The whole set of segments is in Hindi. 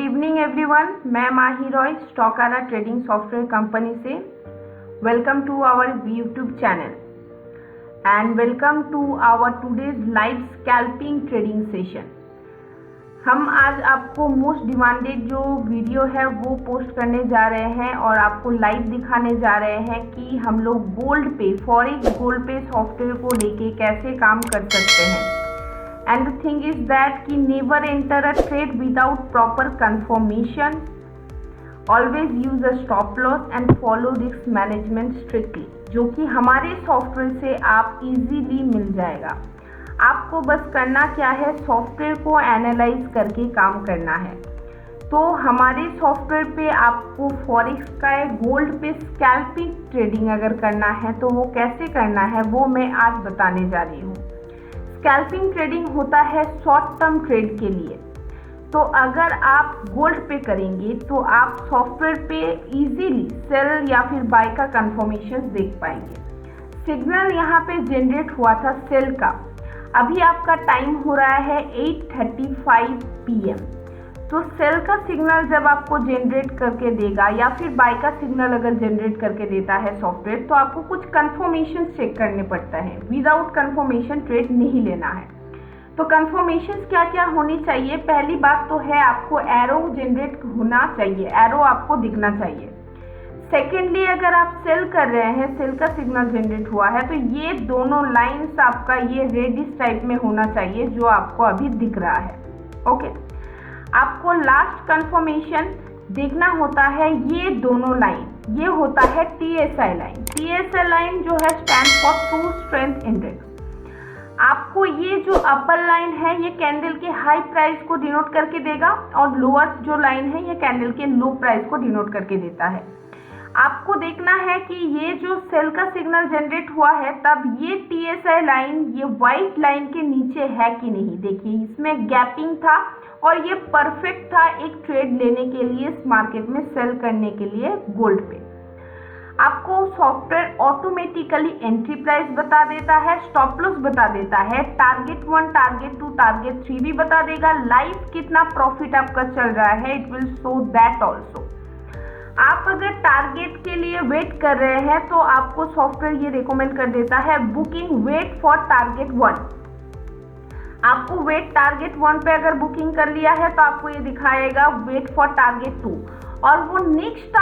इवनिंग एवरीवन, मैं Mahi Roy Stockara trading software company से। Welcome to our YouTube channel and welcome to our today's live scalping trading session. हम आज आपको मोस्ट डिमांडेड जो वीडियो है वो पोस्ट करने जा रहे हैं और आपको लाइव दिखाने जा रहे हैं कि हम लोग गोल्ड पे फॉरेक्स गोल्ड पे सॉफ्टवेयर को लेके कैसे काम कर सकते हैं। And the thing is that कि never enter a trade without proper confirmation. Always use a stop loss and follow risk management strictly, जो कि हमारे सॉफ्टवेयर से आप इजीली मिल जाएगा। आपको बस करना क्या है, सॉफ्टवेयर को एनालाइज करके काम करना है। तो हमारे सॉफ्टवेयर पे आपको फॉरेक्स का गोल्ड पे स्कैल्पिंग ट्रेडिंग अगर करना है तो वो कैसे करना है वो मैं आज बताने जा रही हूँ। स्कैल्पिंग ट्रेडिंग होता है शॉर्ट टर्म ट्रेड के लिए। तो अगर आप गोल्ड पे करेंगे तो आप सॉफ्टवेयर पे इजीली सेल या फिर बाय का कंफर्मेशन देख पाएंगे। सिग्नल यहाँ पे जनरेट हुआ था सेल का, अभी आपका टाइम हो रहा है 8:35 PM। तो सेल का सिग्नल जब आपको जनरेट करके देगा या फिर बाय का सिग्नल अगर जनरेट करके देता है सॉफ्टवेयर, तो आपको कुछ कंफर्मेशन चेक करने पड़ता है। विदाउट कंफर्मेशन ट्रेड नहीं लेना है। तो कंफर्मेशन क्या क्या होनी चाहिए? पहली बात तो है आपको एरो जनरेट होना चाहिए, एरो आपको दिखना चाहिए। सेकेंडली, अगर आप सेल कर रहे हैं, सेल का सिग्नल जनरेट हुआ है, तो ये दोनों लाइन्स आपका ये रेडिश टाइप में होना चाहिए जो आपको अभी दिख रहा है। ओके, आपको लास्ट कंफर्मेशन देखना होता है ये दोनों लाइन, ये होता है TSI लाइन। TSI लाइन जो है stand for true strength index. आपको ये जो अपर लाइन है ये कैंडल के हाई प्राइस को डिनोट करके देगा और लोअर जो लाइन है ये कैंडल के लो प्राइस को डिनोट करके देता है। आपको देखना है कि ये जो सेल का सिग्नल जनरेट हुआ है तब ये TSI लाइन ये व्हाइट लाइन के नीचे है कि नहीं। देखिए इसमें गैपिंग था और ये परफेक्ट था एक ट्रेड लेने के लिए, इस मार्केट में सेल करने के लिए गोल्ड पे। आपको सॉफ्टवेयर ऑटोमेटिकली एंट्री प्राइस बता देता है, स्टॉप लॉस बता देता है, टारगेट 1, टारगेट 2, टारगेट 3 भी बता देगा। लाइव कितना प्रॉफिट आपका चल रहा है it will show that also. आप अगर टारगेट के लिए वेट कर रहे हैं तो आपको सॉफ्टवेयर ये रिकमेंड कर देता है बुकिंग वेट फॉर टारगेट 1। आपको वेट टारगेट 1 पे अगर बुकिंग कर लिया है तो आपको ये दिखाएगा वेट फॉर टारगेट 2, और वो नेक्स्ट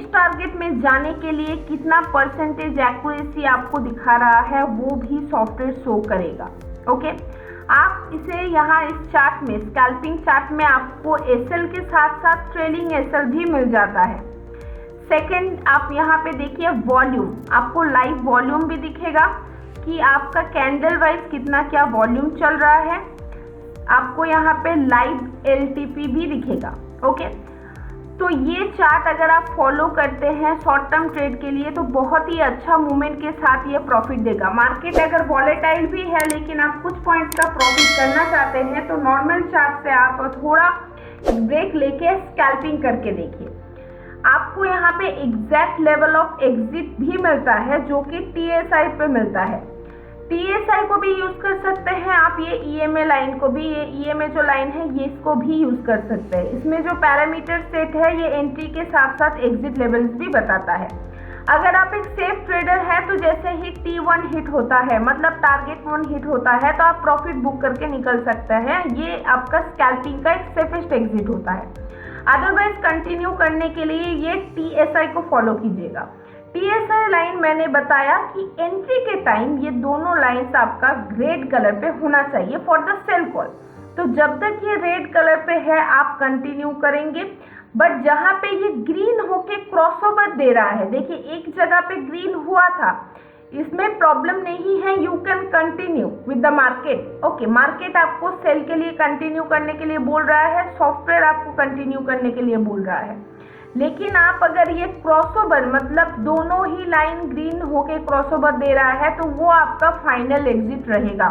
टारगेट में जाने के लिए कितना परसेंटेज एक्यूरेसी आपको दिखा रहा है वो भी सॉफ्टवेयर शो करेगा। ओके, आप इसे यहाँ इस चार्ट में, स्कैल्पिंग चार्ट में आपको एसएल के साथ साथ ट्रेलिंग एसएल भी मिल जाता है। सेकंड, आप यहाँ पे देखिए वॉल्यूम, आपको लाइव वॉल्यूम भी दिखेगा कि आपका कैंडल वाइज कितना क्या वॉल्यूम चल रहा है। आपको यहाँ पे लाइव LTP भी दिखेगा। ओके, तो ये चार्ट अगर आप फॉलो करते हैं शॉर्ट टर्म ट्रेड के लिए तो बहुत ही अच्छा मूवमेंट के साथ ये प्रॉफिट देगा। मार्केट अगर वॉलेटाइल भी है लेकिन आप कुछ पॉइंट्स का प्रॉफिट करना चाहते हैं तो नॉर्मल चार्ट से आप थोड़ा ब्रेक लेके स्कैल्पिंग करके देखिए। आपको यहाँ पे एग्जैक्ट लेवल ऑफ एग्जिट भी मिलता है जो कि TSI पे मिलता है। TSI को भी यूज कर सकते हैं आप, ये EMA लाइन को भी, ये EMA जो लाइन है ये इसको भी यूज कर सकते हैं। इसमें जो पैरामीटर सेट है ये एंट्री के साथ साथ एग्जिट लेवल्स भी बताता है। अगर आप एक सेफ ट्रेडर है तो जैसे ही T1 हिट होता है, मतलब टारगेट 1 हिट होता है, तो आप प्रॉफिट बुक करके निकल सकते हैं। ये आपका स्कैल्पिंग का एक सेफेस्ट एग्जिट होता है। अदरवाइज कंटिन्यू करने के लिए ये TSI को फॉलो कीजिएगा। TSI लाइन मैंने बताया कि एंट्री के टाइम ये दोनों लाइंस आपका रेड कलर पे होना चाहिए फॉर द सेल कॉल। तो जब तक ये रेड कलर पे है आप कंटिन्यू करेंगे, बट जहां पे ये ग्रीन होके क्रॉसओवर दे रहा है, देखिए एक जगह पे ग्रीन हुआ था, इसमें प्रॉब्लम नहीं है, you can continue with the market. Okay, market आपको सेल के लिए कंटिन्यू करने के लिए बोल रहा है, सॉफ्टवेयर आपको कंटिन्यू करने के लिए बोल रहा है। लेकिन आप अगर ये क्रॉसओवर, मतलब दोनों ही लाइन ग्रीन होके क्रॉसओवर दे रहा है, तो वो आपका फाइनल एग्जिट रहेगा।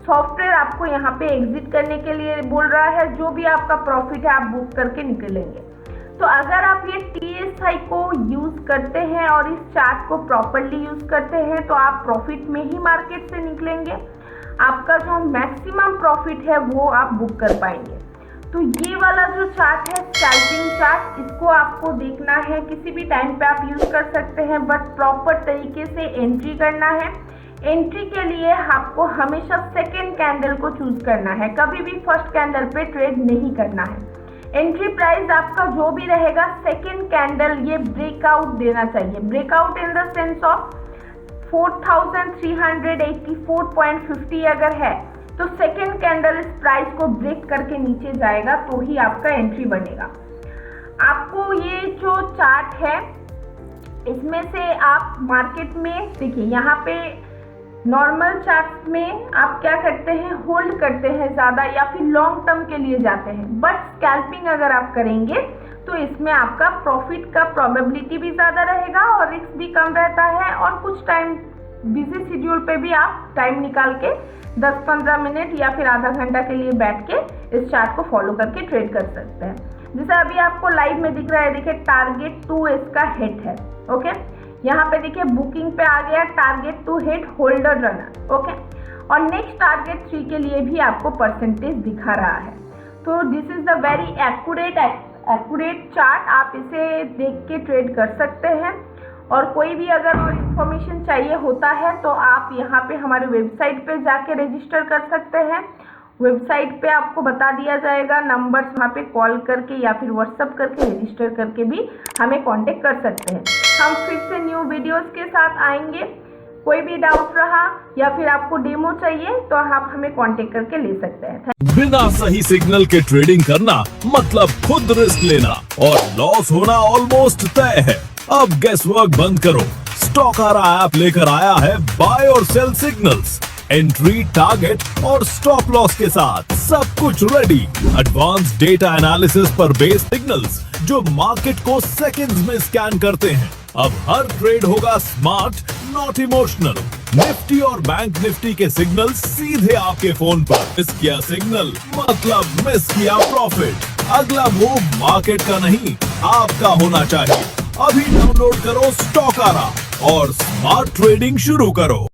सॉफ्टवेयर आपको यहाँ पे एग्जिट करने के लिए बोल रहा है, जो भी आपका प्रॉफिट है आप बुक करके निकलेंगे। तो अगर आप ये TSI को यूज करते हैं और इस चार्ट को प्रॉपरली यूज करते हैं तो आप प्रॉफिट में ही मार्केट से निकलेंगे। आपका जो मैक्सिमम प्रॉफिट है वो आप बुक कर पाएंगे। तो ये वाला जो चार्ट है स्कैल्पिंग चार्ट, इसको आपको देखना है, किसी भी टाइम पे आप यूज कर सकते हैं, बट प्रॉपर तरीके से एंट्री करना है। एंट्री के लिए आपको हमेशा सेकेंड कैंडल को चूज करना है, कभी भी फर्स्ट कैंडल पे ट्रेड नहीं करना है। एंट्री प्राइस आपका जो भी रहेगा, सेकेंड कैंडल ये ब्रेकआउट देना चाहिए, breakout in the sense of 4384.50 अगर है तो सेकेंड कैंडल इस प्राइस को ब्रेक करके नीचे जाएगा तो ही आपका एंट्री बनेगा। आपको ये जो चार्ट है इसमें से आप मार्केट में देखिए, यहाँ पे नॉर्मल चार्ट में आप क्या करते हैं, होल्ड करते हैं ज़्यादा या फिर लॉन्ग टर्म के लिए जाते हैं, बट स्कैल्पिंग अगर आप करेंगे तो इसमें आपका प्रॉफिट का प्रोबेबिलिटी भी ज़्यादा रहेगा और रिस्क भी कम रहता है। और कुछ टाइम बिजी शेड्यूल पे भी आप टाइम निकाल के 10-15 मिनट या फिर आधा घंटा के लिए बैठ के इस चार्ट को फॉलो करके ट्रेड कर सकते हैं। जैसे अभी आपको लाइव में दिख रहा है, देखिए टारगेट टू इसका हिट है। ओके, यहाँ पे देखिए बुकिंग पे आ गया target two hit holder runner. Okay, और नेक्स्ट टारगेट 3 के लिए भी आपको परसेंटेज दिखा रहा है। तो this is the very accurate chart, आप इसे देख के ट्रेड कर सकते हैं। और कोई भी अगर और इन्फॉर्मेशन चाहिए होता है तो आप यहाँ पे हमारे वेबसाइट पे जाके रजिस्टर कर सकते हैं। वेबसाइट पे आपको बता दिया जाएगा नंबर्स, वहाँ पे कॉल करके या फिर व्हाट्सअप करके रजिस्टर करके भी हमें कांटेक्ट कर सकते हैं। हम फिर से न्यू वीडियोस के साथ आएंगे। कोई भी डाउट रहा या फिर आपको डेमो चाहिए तो आप हमें कांटेक्ट करके ले सकते हैं। बिना सही सिग्नल के ट्रेडिंग करना मतलब खुद रिस्क लेना और लॉस होना ऑलमोस्ट तय है। अब गेस वर्क बंद करो, स्टॉकारा ऐप लेकर आया है बाय और सेल सिग्नल्स, एंट्री, टारगेट और स्टॉप लॉस के साथ सब कुछ रेडी। एडवांस डेटा एनालिसिस पर बेस्ड सिग्नल्स जो मार्केट को सेकंड्स में स्कैन करते हैं। अब हर ट्रेड होगा स्मार्ट, नॉट इमोशनल। निफ्टी और बैंक निफ्टी के सिग्नल सीधे आपके फोन पर। मिस किया सिग्नल मतलब मिस किया प्रॉफिट। अगला मूव मार्केट का नहीं, आपका होना चाहिए। अभी डाउनलोड करो स्टॉकारा और स्मार्ट ट्रेडिंग शुरू करो।